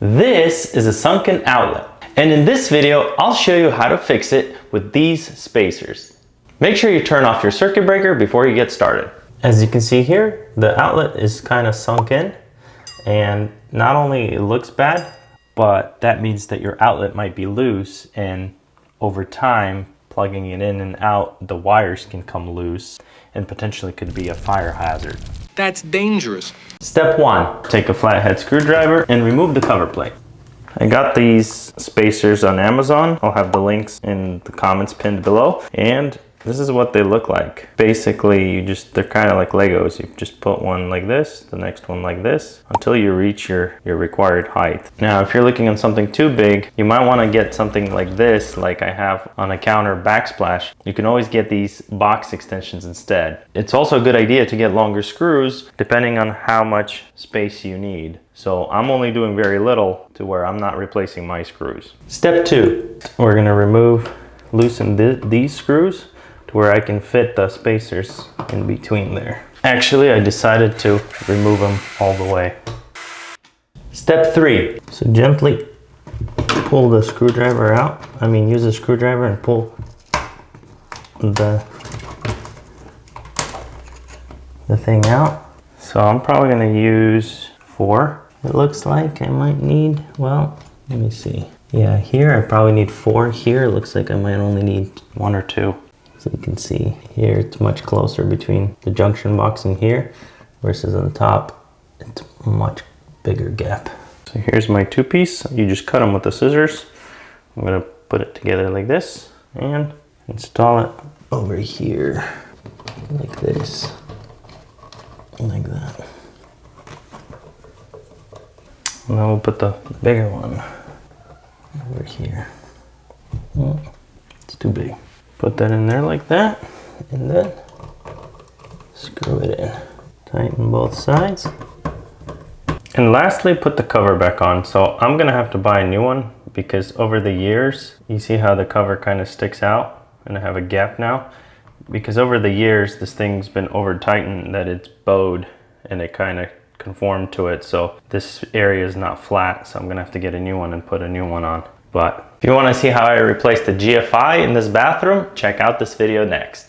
This is a sunken outlet, and in this video I'll show you how to fix it with these spacers. Make sure you turn off your circuit breaker before you get started. As you can see here, the outlet is kind of sunk in, and not only it looks bad, but that means that your outlet might be loose, and over time plugging it in and out, the wires can come loose and potentially could be a fire hazard. That's dangerous. Step 1, take a flathead screwdriver and remove the cover plate. I got these spacers on Amazon. I'll have the links in the comments pinned below. And this is what they look like. Basically, they're kind of like Legos. You just put one like this, the next one like this, until you reach your required height. Now, if you're looking at something too big, you might want to get something like this, like I have on a counter backsplash. You can always get these box extensions instead. It's also a good idea to get longer screws, depending on how much space you need. So I'm only doing very little to where I'm not replacing my screws. Step 2, we're gonna loosen these screws to where I can fit the spacers in between there. Actually, I decided to remove them all the way. Step 3, so gently pull the screwdriver out. Use a screwdriver and pull the thing out. So I'm probably gonna use 4. It looks like I might need, well, let me see. Yeah, here I probably need 4. Here it looks like I might only need 1 or 2. So you can see here it's much closer between the junction box and here versus on the top, it's a much bigger gap. So here's my 2-piece. You just cut them with the scissors. I'm gonna put it together like this and install it over here like this, like that. And then we'll put the bigger one over here. Oh, it's too big. Put that in there like that, and then screw it in. Tighten both sides. And lastly, put the cover back on. So I'm gonna have to buy a new one because over the years, you see how the cover kind of sticks out and I have a gap now? Because over the years, this thing's been over tightened that it's bowed and it kind of conformed to it. So this area is not flat. So I'm gonna have to get a new one and put a new one on. But if you want to see how I replaced the GFI in this bathroom, check out this video next.